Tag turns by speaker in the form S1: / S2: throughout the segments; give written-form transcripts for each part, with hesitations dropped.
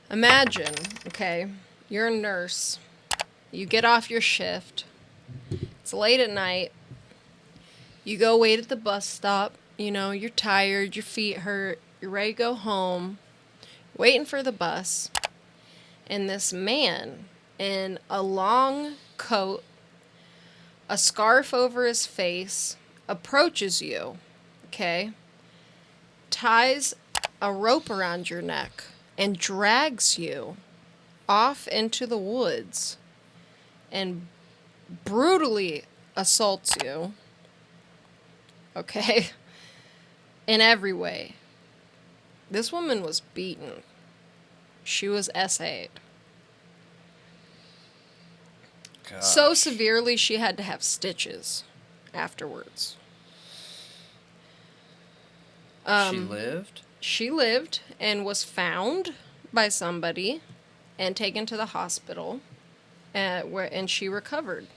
S1: Imagine, okay, you're a nurse. You get off your shift. It's late at night. You go wait at the bus stop. You know, you're tired, your feet hurt, you're ready to go home, waiting for the bus. And this man in a long coat, a scarf over his face, approaches you, okay? Ties a rope around your neck and drags you off into the woods and brutally assaults you, okay? In every way. This woman was beaten. She was SA'd.
S2: Gosh.
S1: So severely she had to have stitches afterwards.
S2: She lived?
S1: She lived and was found by somebody and taken to the hospital, and she recovered.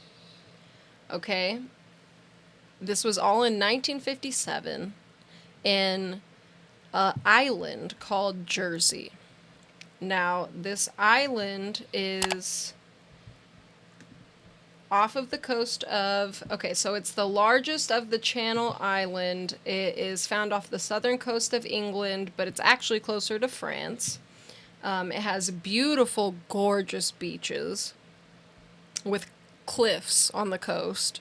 S1: Okay? This was all in 1957 in an island called Jersey. Now, this island is off of the coast of... Okay, so it's the largest of the Channel Island. It is found off the southern coast of England, but it's actually closer to France. It has beautiful, gorgeous beaches with cliffs on the coast.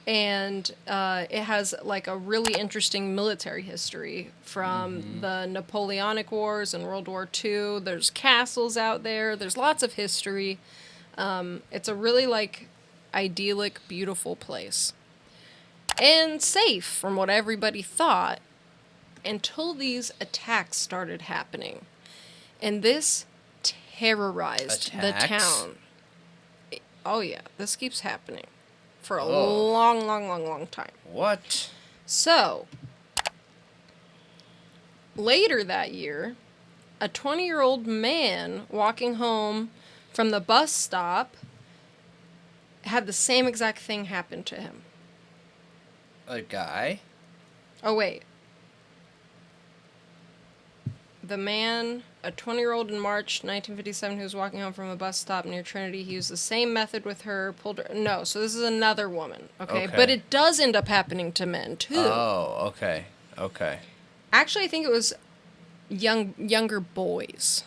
S1: And it has, like, a really interesting military history from the Napoleonic Wars and World War II. There's castles out there. There's lots of history. It's a really, like, idyllic, beautiful place. And safe, from what everybody thought, until these attacks started happening. And this terrorized the town. Oh, yeah. This keeps happening. For a long time.
S2: What?
S1: So, later that year, a 20-year-old man walking home from the bus stop had the same exact thing happen to him.
S2: A guy?
S1: Oh, wait. The man, a 20-year-old in March 1957 who was walking home from a bus stop near Trinity, he used the same method with her, pulled her... No, so this is another woman, okay? But it does end up happening to men, too.
S2: Oh, okay.
S1: Actually, I think it was younger boys.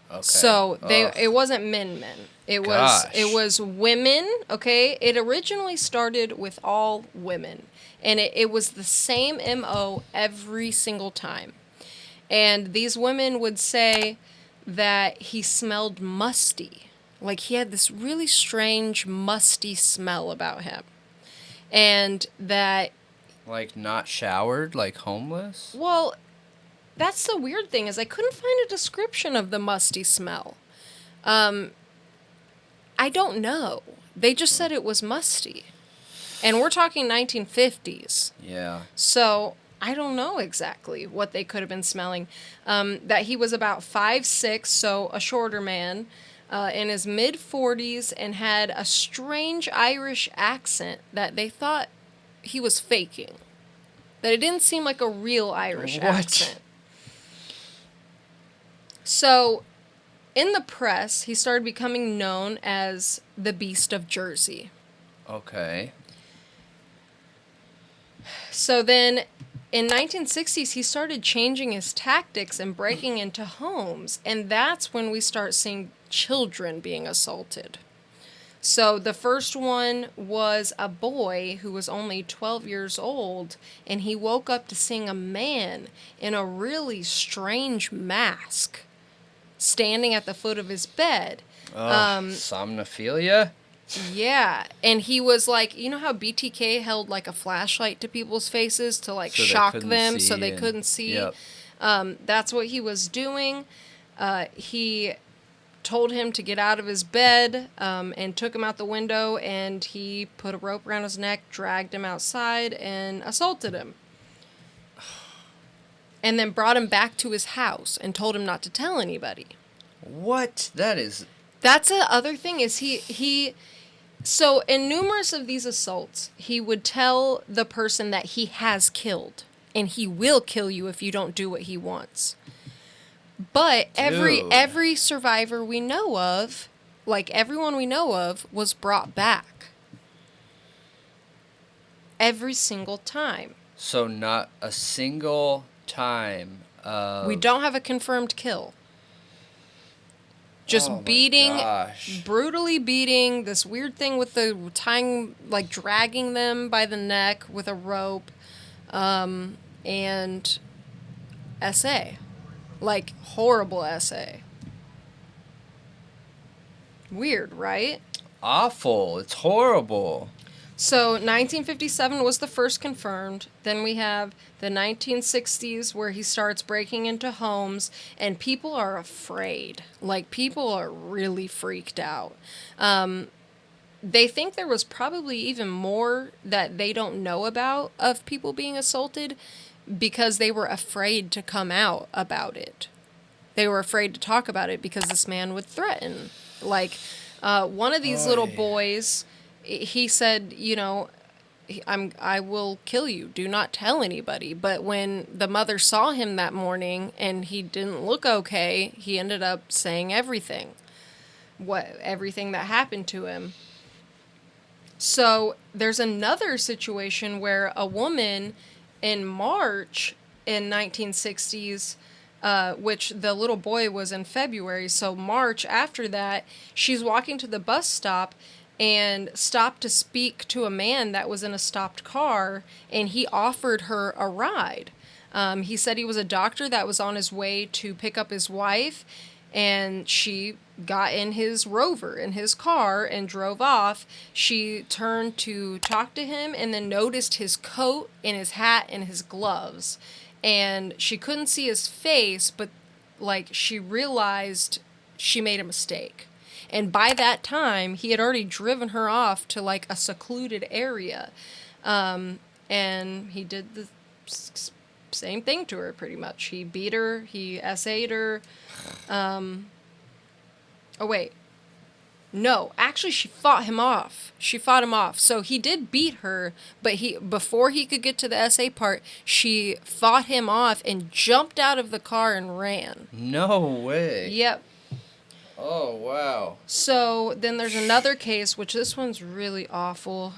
S2: Okay.
S1: So it wasn't men. It was women, okay? It originally started with all women. And it was the same MO every single time. And these women would say that he smelled musty. Like, he had this really strange, musty smell about him. And that...
S2: Like, not showered? Like, homeless?
S1: Well, that's the weird thing, is I couldn't find a description of the musty smell. I don't know. They just said it was musty. And we're talking 1950s.
S2: Yeah.
S1: So... I don't know exactly what they could have been smelling. That he was about 5'6", so a shorter man, in his mid-40s, and had a strange Irish accent that they thought he was faking. That it didn't seem like a real Irish accent. So, in the press, he started becoming known as the Beast of Jersey.
S2: Okay.
S1: So then... In 1960s, he started changing his tactics and breaking into homes, and that's when we start seeing children being assaulted. So the first one was a boy who was only 12 years old, and he woke up to seeing a man in a really strange mask standing at the foot of his bed.
S2: Somnophilia?
S1: Yeah, and he was like, you know how BTK held like a flashlight to people's faces to like shock them so they couldn't see?
S2: Yep.
S1: That's what he was doing. He told him to get out of his bed and took him out the window, and he put a rope around his neck, dragged him outside, and assaulted him. And then brought him back to his house and told him not to tell anybody.
S2: What? That's
S1: the other thing is he so in numerous of these assaults, he would tell the person that he has killed and he will kill you if you don't do what he wants. But
S2: Dude.
S1: every survivor we know of, like everyone we know of, was brought back. Every single time.
S2: So not a single time of...
S1: We don't have a confirmed kill. Just
S2: Oh my
S1: beating,
S2: gosh.
S1: brutally beating, this weird thing with the tying, like dragging them by the neck with a rope, and SA. Like, horrible SA. Weird, right?
S2: Awful. It's horrible.
S1: So 1957 was the first confirmed. Then we have the 1960s where he starts breaking into homes and people are afraid. Like, people are really freaked out. They think there was probably even more that they don't know about of people being assaulted because they were afraid to come out about it. They were afraid to talk about it because this man would threaten. Like, one of these little boys... He said, you know, I will kill you. Do not tell anybody. But when the mother saw him that morning and he didn't look okay, he ended up saying everything. Everything that happened to him. So there's another situation where a woman in March in 1960s, which the little boy was in February. So March after that, she's walking to the bus stop and stopped to speak to a man that was in a stopped car, and he offered her a ride. He said he was a doctor that was on his way to pick up his wife, and she got in his Rover, in his car, and drove off. She turned to talk to him and then noticed his coat and his hat and his gloves. And she couldn't see his face, but, like, she realized she made a mistake. And by that time, he had already driven her off to, like, a secluded area. And he did the same thing to her, pretty much. He beat her. He SA'd her. Oh, wait. No, actually, she fought him off. So he did beat her, but before he could get to the SA part, she fought him off and jumped out of the car and ran.
S2: No way.
S1: Yep.
S2: Oh, wow.
S1: So then there's another case, which this one's really awful.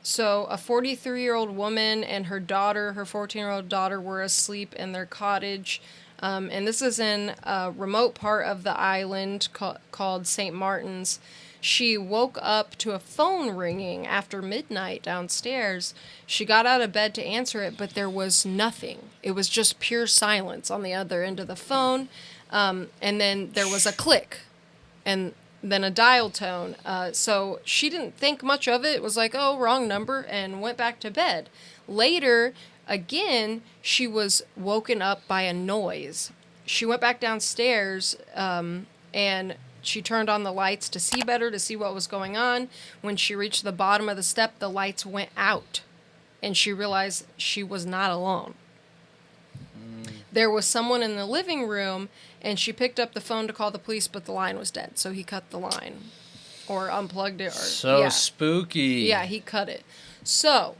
S1: So a 43-year-old woman and her 14-year-old daughter, were asleep in their cottage. And this is in a remote part of the island called St. Martin's. She woke up to a phone ringing after midnight downstairs. She got out of bed to answer it, but there was nothing. It was just pure silence on the other end of the phone. And then there was a click and then a dial tone. So she didn't think much of it. It was like, oh, wrong number, and went back to bed. Later, again, she was woken up by a noise. She went back downstairs, and she turned on the lights to see better, to see what was going on. When she reached the bottom of the step, the lights went out, and she realized she was not alone. There was someone in the living room, and she picked up the phone to call the police, but the line was dead, so he cut the line. Or unplugged it.
S2: Spooky.
S1: Yeah, he cut it. So,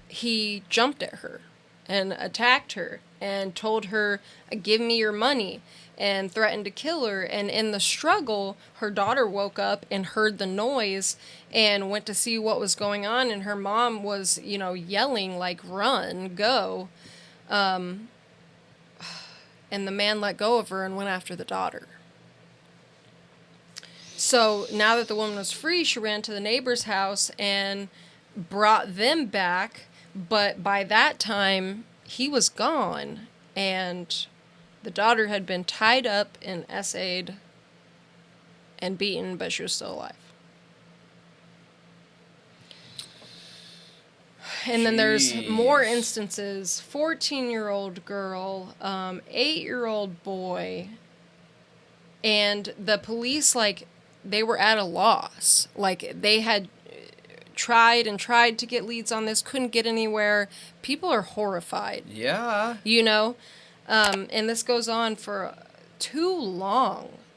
S1: he jumped at her and attacked her and told her, give me your money, and threatened to kill her. And in the struggle, her daughter woke up and heard the noise and went to see what was going on, and her mom was, yelling, like, run, go. And the man let go of her and went after the daughter. So now that the woman was free, she ran to the neighbor's house and brought them back. But by that time, he was gone, and the daughter had been tied up and SA'd and beaten, but she was still alive. And then there's more instances. 14-year-old girl, 8-year-old boy, and the police, like, they were at a loss. Like, they had tried to get leads on this, couldn't get anywhere. People are horrified.
S2: Yeah.
S1: And this goes on for too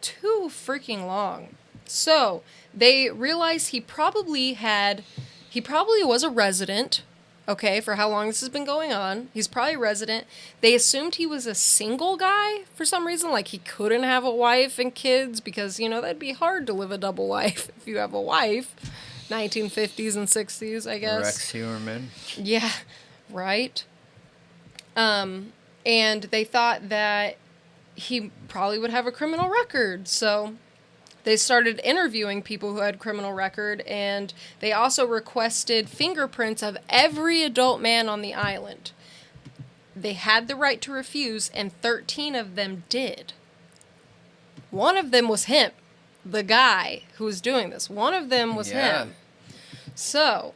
S1: freaking long. So they realized he probably was a resident okay, for how long this has been going on. He's probably a resident. They assumed he was a single guy for some reason, like he couldn't have a wife and kids because, you know, that'd be hard to live a double life if you have a wife. 1950s and 60s, I guess.
S2: Rex Heuermann.
S1: Yeah, right. And they thought that he probably would have a criminal record, so they started interviewing people who had criminal record, and they also requested fingerprints of every adult man on the island. They had the right to refuse, and 13 of them did. One of them was him, the guy who was doing this. One of them was him. So,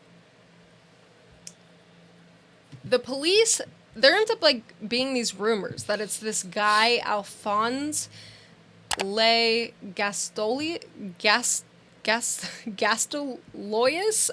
S1: the police, there ends up, like, being these rumors that it's this guy, Alphonse Gastoloyus?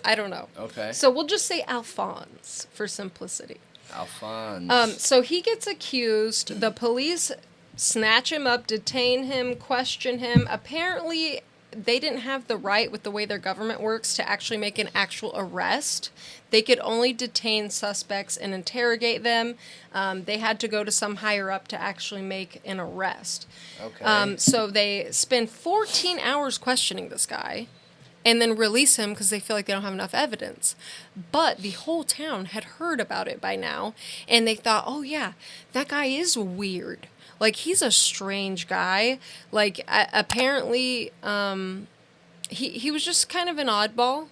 S1: I don't know.
S2: Okay.
S1: So we'll just say Alphonse for simplicity.
S2: Alphonse.
S1: So he gets accused. The police snatch him up, detain him, question him. Apparently, they didn't have the right with the way their government works to actually make an actual arrest. They could only detain suspects and interrogate them. They had to go to some higher up to actually make an arrest.
S2: Okay.
S1: So they spend 14 hours questioning this guy and then release him because they feel like they don't have enough evidence. But the whole town had heard about it by now, and they thought, oh yeah, that guy is weird. Like, he's a strange guy. Like, apparently, he was just kind of an oddball.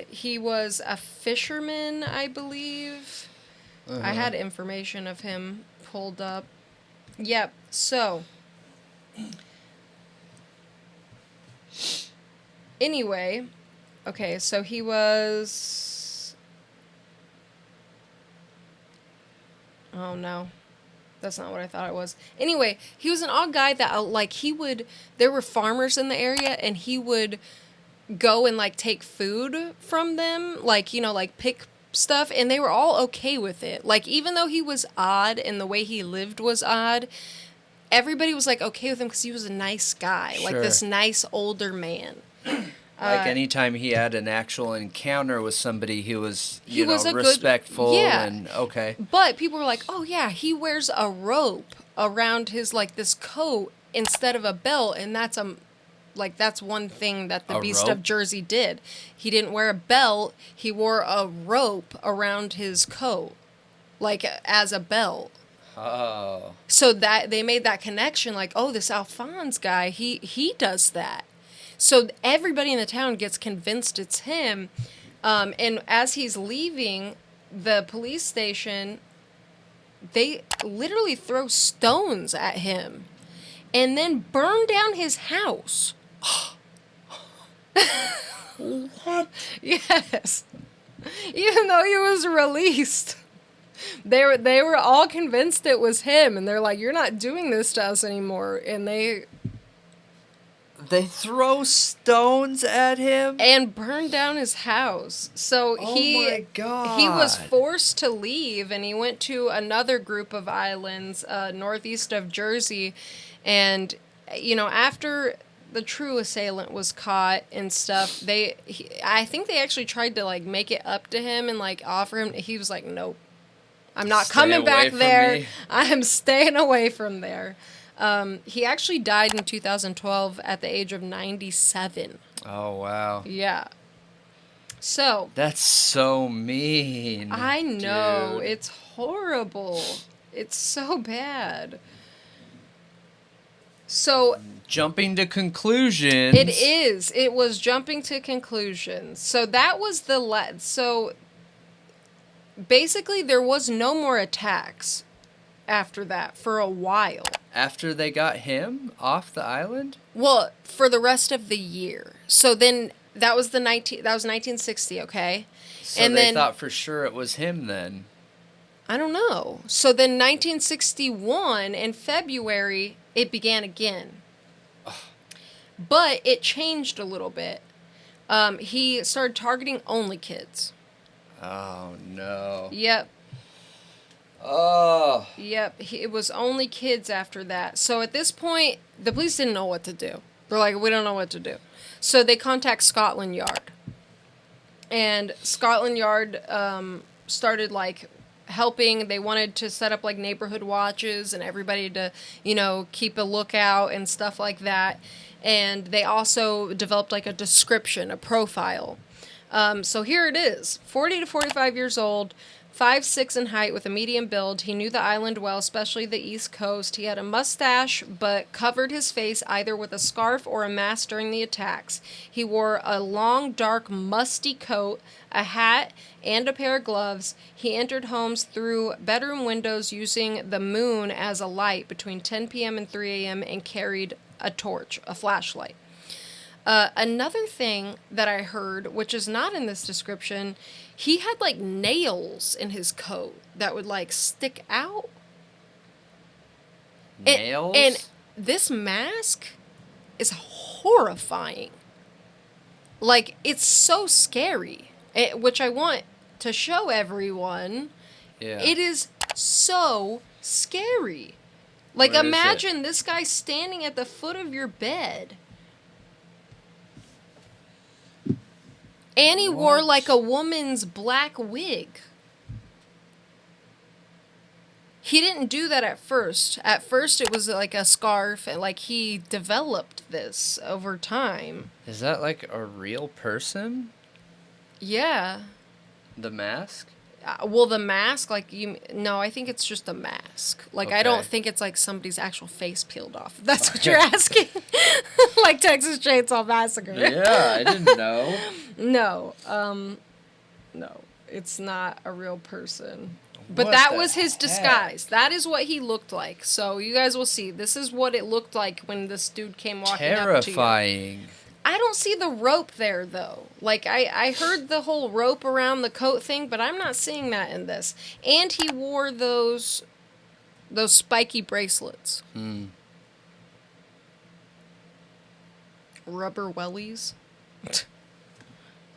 S1: He was a fisherman, I believe.
S2: Uh-huh.
S1: I had information of him pulled up. Yep, so. Anyway, okay, so he was... Oh, no. That's not what I thought it was. Anyway, he was an odd guy that, like, there were farmers in the area, and he would go and, like, take food from them, like, you know, like, pick stuff, and they were all okay with it. Like, even though he was odd and the way he lived was odd, everybody was, like, okay with him because he was a nice guy, like, this nice older man.
S2: Like, anytime he had an actual encounter with somebody, he was, you know,
S1: was a
S2: respectful
S1: yeah.
S2: and okay.
S1: But people were like, oh, yeah, he wears a rope around his, like, this coat instead of a belt, and that's one thing that the Beast of Jersey did. He didn't wear a belt, he wore a rope around his coat, like, as a belt.
S2: Oh.
S1: So that they made that connection, like, oh, this Alphonse guy, he does that. So everybody in the town gets convinced it's him. And as he's leaving the police station, they literally throw stones at him and then burn down his house.
S2: What?
S1: Yes. Even though he was released. They were all convinced it was him, and they're like, you're not doing this to us anymore. And they
S2: throw stones at him
S1: and burn down his house. So
S2: my God.
S1: He was forced to leave, and he went to another group of islands northeast of Jersey. And, you know, after the true assailant was caught and stuff, I think they actually tried to, like, make it up to him and, like, offer him. He was like, nope, I'm not coming back there. I'm staying away from there. He actually died in 2012 at the age of 97.
S2: Oh, wow.
S1: Yeah. So.
S2: That's so mean.
S1: I know.
S2: Dude.
S1: It's horrible. It's so bad. So.
S2: Jumping to conclusions.
S1: It is. It was jumping to conclusions. So that was so basically there was no more attacks after that for a while.
S2: After they got him off the island?
S1: Well, for the rest of the year. So then that was 1960, okay?
S2: So
S1: and
S2: they
S1: then,
S2: thought for sure it was him then.
S1: I don't know. So then 1961 in February it began again. But it changed a little bit. He started targeting only kids.
S2: Oh no.
S1: Yep.
S2: Oh.
S1: Yep, it was only kids after that. So at this point, the police didn't know what to do. They're like, we don't know what to do. So they contact Scotland Yard. And Scotland Yard started like helping. They wanted to set up like neighborhood watches and everybody to, keep a lookout and stuff like that. And they also developed like a description, a profile. So here it is, 40 to 45 years old, 5'6" in height with a medium build. He knew the island well, especially the East Coast. He had a mustache, but covered his face either with a scarf or a mask during the attacks. He wore a long, dark, musty coat, a hat, and a pair of gloves. He entered homes through bedroom windows using the moon as a light between 10 p.m. and 3 a.m. and carried a torch, a flashlight. Another thing that I heard, which is not in this description, he had like nails in his coat that would like stick out.
S2: Nails?
S1: And this mask is horrifying. Like, it's so scary, which I want to show everyone.
S2: Yeah.
S1: It is so scary. Like,
S2: Where is
S1: imagine this guy standing at the foot of your bed. And he wore like a woman's black wig. He didn't do that at first. At first it was like a scarf, and like he developed this over time.
S2: Is that like a real person?
S1: Yeah.
S2: The mask?
S1: Well, the mask, no, I think it's just a mask. Like,
S2: Okay.
S1: I don't think it's like somebody's actual face peeled off. If that's what you're asking. Like Texas Chainsaw Massacre.
S2: Yeah, I didn't know.
S1: No, it's not a real person. But
S2: What
S1: that
S2: the
S1: was his
S2: heck?
S1: disguise. That is what he looked like. So you guys will see. This is what it looked like when this dude came walking up to you.
S2: Terrifying.
S1: I don't see the rope there, though. Like, I heard the whole rope around the coat thing, but I'm not seeing that in this. And he wore those spiky bracelets. Rubber wellies?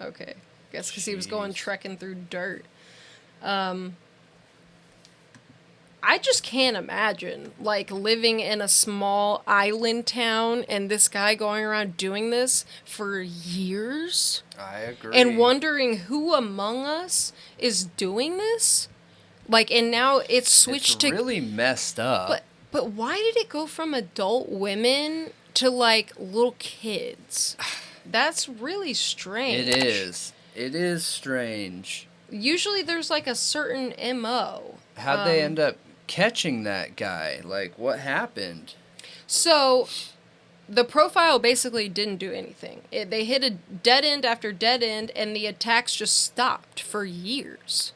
S1: Okay. Guess because he was going trekking through dirt. I just can't imagine, like, living in a small island town and this guy going around doing this for years.
S2: I agree.
S1: And wondering who among us is doing this. Like, and now it's switched to...
S2: It's really messed up.
S1: But why did it go from adult women to, like, little kids? That's really strange.
S2: It is. It is strange.
S1: Usually there's, like, a certain M.O.
S2: How'd they end up catching that guy? Like, what happened?
S1: So, the profile basically didn't do anything. They hit a dead end after dead end, and the attacks just stopped for years.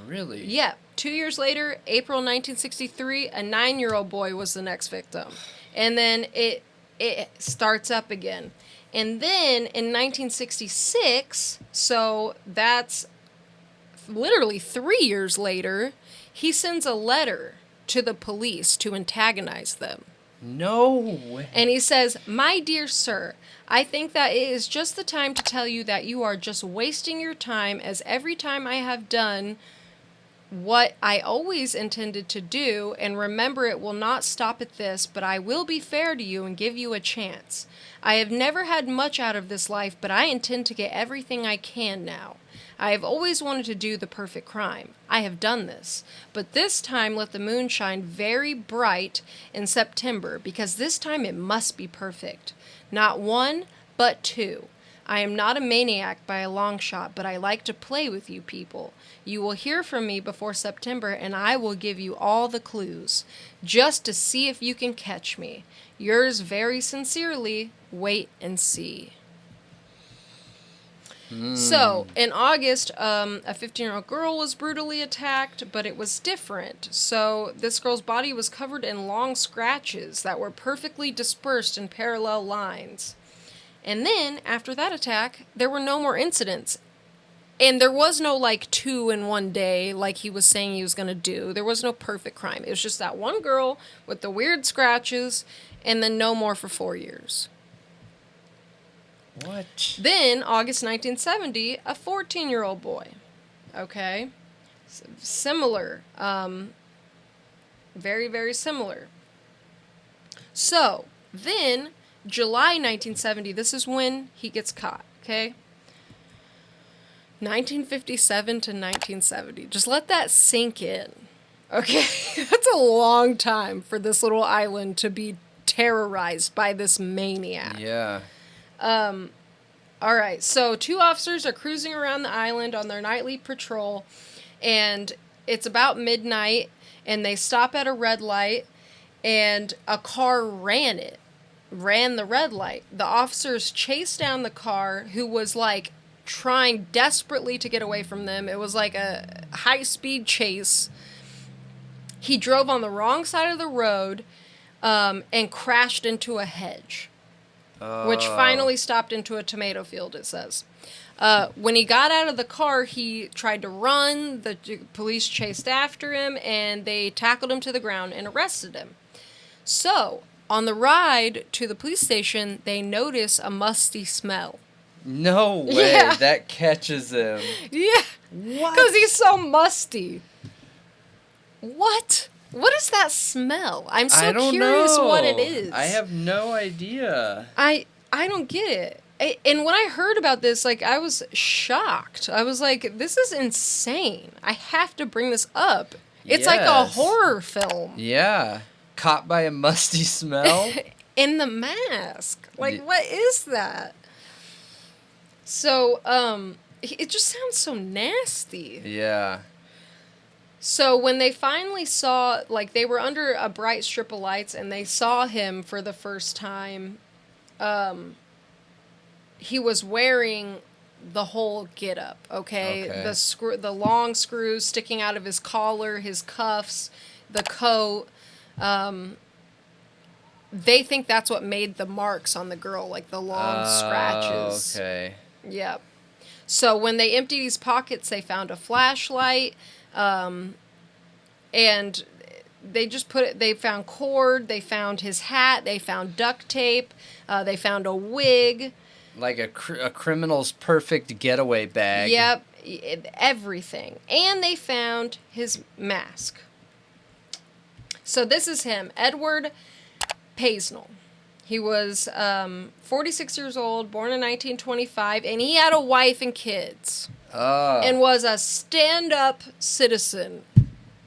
S2: Really?
S1: Yeah. 2 years later, April 1963, a 9-year-old boy was the next victim. And then it starts up again. And then in 1966, so that's literally 3 years later, he sends a letter to the police to antagonize them.
S2: No way.
S1: And he says, "My dear sir, I think that it is just the time to tell you that you are just wasting your time, as every time I have done what I always intended to do, and remember it will not stop at this, but I will be fair to you and give you a chance. I have never had much out of this life, but I intend to get everything I can now. I have always wanted to do the perfect crime. I have done this. But this time let the moon shine very bright in September, because this time it must be perfect. Not one, but two. I am not a maniac by a long shot, but I like to play with you people. You will hear from me before September, and I will give you all the clues, just to see if you can catch me. Yours very sincerely, wait and see." So, in August, a 15-year-old girl was brutally attacked, but it was different. So, this girl's body was covered in long scratches that were perfectly dispersed in parallel lines. And then, after that attack, there were no more incidents. And there was no, like, 2 in one day, like he was saying he was going to do. There was no perfect crime. It was just that one girl with the weird scratches, and then no more for 4 years.
S2: What?
S1: Then, August 1970, a 14-year-old boy. Okay? Similar. Very, very similar. So, then, July 1970, this is when he gets caught, okay? 1957 to 1970. Just let that sink in. Okay, that's a long time for this little island to be terrorized by this maniac.
S2: Yeah.
S1: All right, so 2 officers are cruising around the island on their nightly patrol, and it's about midnight, and they stop at a red light, and a car ran the red light. The officers chased down the car, who was, like, trying desperately to get away from them. It was like a high-speed chase. He drove on the wrong side of the road, and crashed into a hedge. Which finally stopped into a tomato field, it says. When he got out of the car, he tried to run. The police chased after him, and they tackled him to the ground and arrested him. So, on the ride to the police station, they notice a musty smell.
S2: No way.
S1: Yeah.
S2: That catches him.
S1: Yeah.
S2: What?
S1: Because he's so musty. What? What is that smell? I'm so curious what it is.
S2: I have no idea.
S1: I don't get it. And when I heard about this, like, I was shocked. I was like, this is insane. I have to bring this up. It's like a horror film.
S2: Yeah. Caught by a musty smell?
S1: In the mask. Like, what is that? So, it just sounds so nasty.
S2: Yeah.
S1: So when they finally saw, like, they were under a bright strip of lights and they saw him for the first time, he was wearing the whole getup, okay? The long screws sticking out of his collar, his cuffs, the coat. They think that's what made the marks on the girl, like the long scratches.
S2: Okay.
S1: Yep. So when they emptied his pockets, they found a flashlight. And they just they found cord, they found his hat, they found duct tape, they found a wig.
S2: Like a criminal's perfect getaway bag.
S1: Yep, everything. And they found his mask. So this is him, Edward Paisnell. He was 46 years old, born in 1925, and he had a wife and kids. And was a stand-up citizen.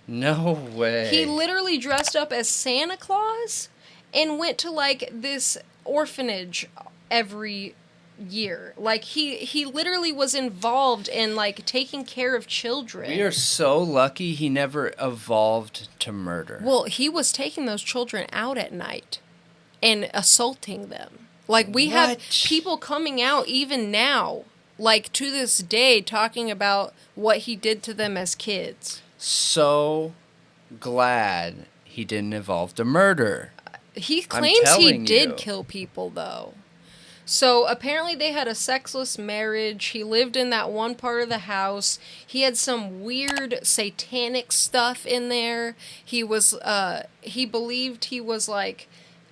S2: No way.
S1: He literally dressed up as Santa Claus and went to, like, this orphanage every year. Like, he literally was involved in, like, taking care of children.
S2: We are so lucky he never evolved to murder.
S1: Well, he was taking those children out at night and assaulting them. Like, we have people coming out even now, like, to this day, talking about what he did to them as kids.
S2: So glad he didn't evolve to murder.
S1: He claims he did kill people, though. So apparently they had a sexless marriage. He lived in that one part of the house. He had some weird satanic stuff in there. He was, he believed he was, like,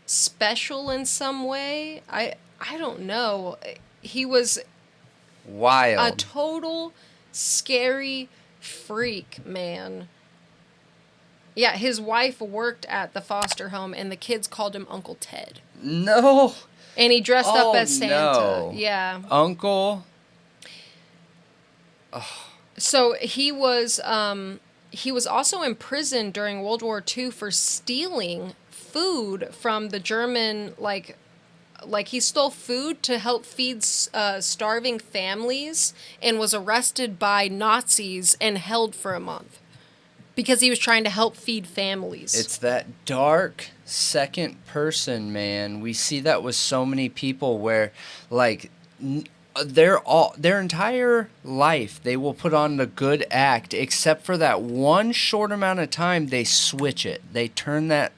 S1: special in some way. I don't know. He was
S2: wild.
S1: A total scary freak, man. Yeah, his wife worked at the foster home, and the kids called him Uncle Ted.
S2: No.
S1: And he dressed up as Santa.
S2: No.
S1: Yeah.
S2: Uncle.
S1: Oh. So he was also imprisoned during World War II for stealing food from the German, like he stole food to help feed starving families, and was arrested by Nazis and held for a month because he was trying to help feed families.
S2: It's that dark second person, man. We see that with so many people where, like, their entire life they will put on the good act, except for that one short amount of time they switch it. They turn that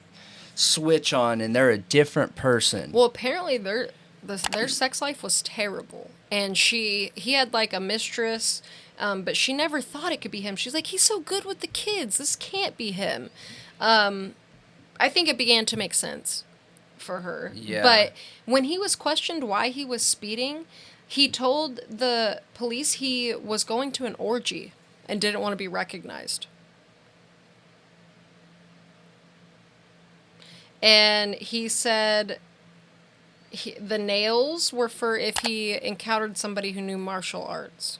S2: switch on and they're a different person.
S1: Well, apparently their sex life was terrible, and he had, like, a mistress, but she never thought it could be him. She's like, he's so good with the kids, this can't be him. I think it began to make sense for her.
S2: Yeah.
S1: But when he was questioned why he was speeding, he told the police he was going to an orgy and didn't want to be recognized. And he said the nails were for if he encountered somebody who knew martial arts.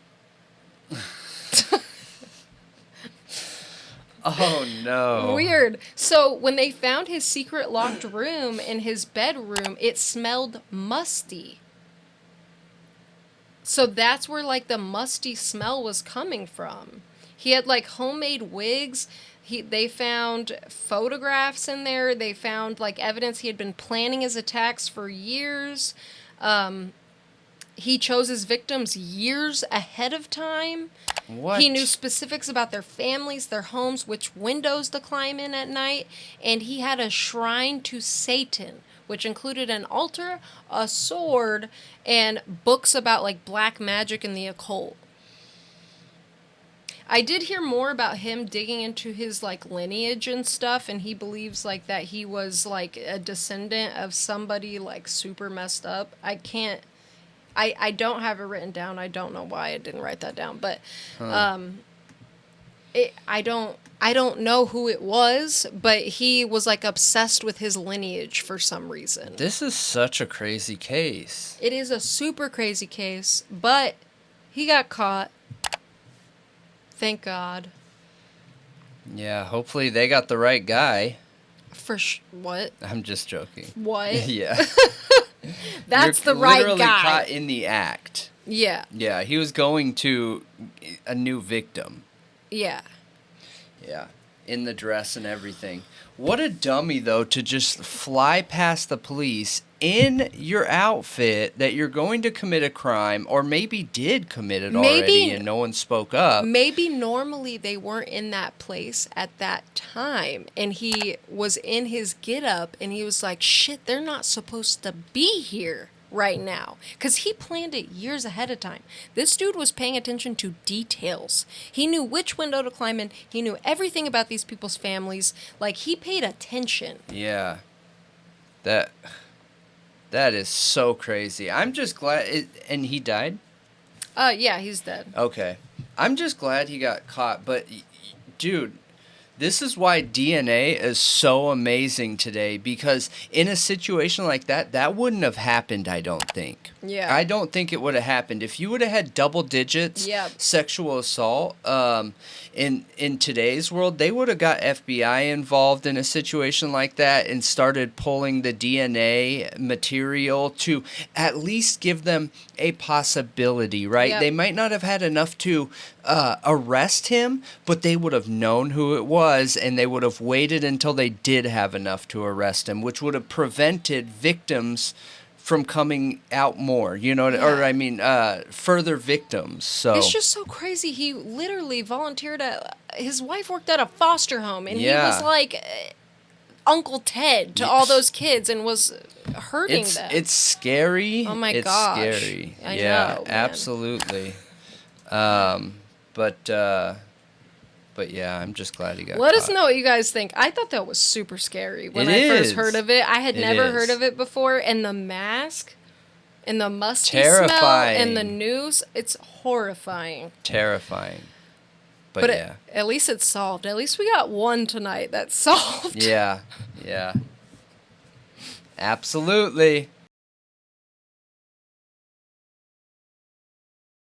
S2: Oh, no.
S1: Weird. So when they found his secret locked room in his bedroom, it smelled musty. So that's where, like, the musty smell was coming from. He had, like, homemade wigs. They found photographs in there. They found, like, evidence he had been planning his attacks for years. He chose his victims years ahead of time.
S2: What?
S1: He knew specifics about their families, their homes, which windows to climb in at night. And he had a shrine to Satan, which included an altar, a sword, and books about, like, black magic and the occult. I did hear more about him digging into his, like, lineage and stuff, and he believes, like, that he was, like, a descendant of somebody, like, super messed up. I don't have it written down. I don't know why I didn't write that down, but I don't know who it was, but he was, like, obsessed with his lineage for some reason.
S2: This is such a crazy case.
S1: It is a super crazy case, but he got caught. Thank God.
S2: Yeah, hopefully they got the right guy.
S1: What?
S2: I'm just joking.
S1: What?
S2: Yeah.
S1: That's
S2: You're
S1: the right
S2: literally
S1: guy.
S2: caught in the act.
S1: Yeah.
S2: Yeah, he was going to a new victim.
S1: Yeah.
S2: Yeah, in the dress and everything. What a dummy, though, to just fly past the police in your outfit that you're going to commit a crime, or maybe did commit it already and no one spoke up.
S1: Maybe normally they weren't in that place at that time, and he was in his get-up, and he was like, shit, they're not supposed to be here right now, because he planned it years ahead of time. This dude was paying attention to details. He knew which window to climb in. He knew everything about these people's families. Like, he paid attention.
S2: Yeah. That is so crazy. I'm just glad and he died?
S1: Yeah, he's dead.
S2: Okay. I'm just glad he got caught, but dude, this is why DNA is so amazing today, because in a situation like that, that wouldn't have happened, I don't think.
S1: Yeah.
S2: I don't think it would have happened. If you would have had double digits sexual assault in today's world, they would have got FBI involved in a situation like that and started pulling the DNA material to at least give them a possibility, right?
S1: Yep.
S2: They might not have had enough to arrest him, but they would have known who it was, and they would have waited until they did have enough to arrest him, which would have prevented victims from coming out more, you know, or I mean, further victims. So
S1: it's just so crazy. He literally volunteered at, his wife worked at a foster home, and he was like Uncle Ted to all those kids and was hurting them.
S2: It's scary.
S1: Oh my
S2: gosh.
S1: gosh.
S2: It's scary.
S1: I know, man.
S2: Absolutely. But yeah, I'm just glad he got
S1: Let
S2: caught.
S1: us know what you guys think. I thought that was super scary when
S2: It
S1: I first
S2: is.
S1: heard of it. I had
S2: It
S1: never
S2: is.
S1: heard of it before. And the mask and the musty
S2: Terrifying.
S1: smell and the news, it's horrifying.
S2: Terrifying. But yeah.
S1: At least it's solved. At least we got one tonight that's solved.
S2: Yeah. Absolutely.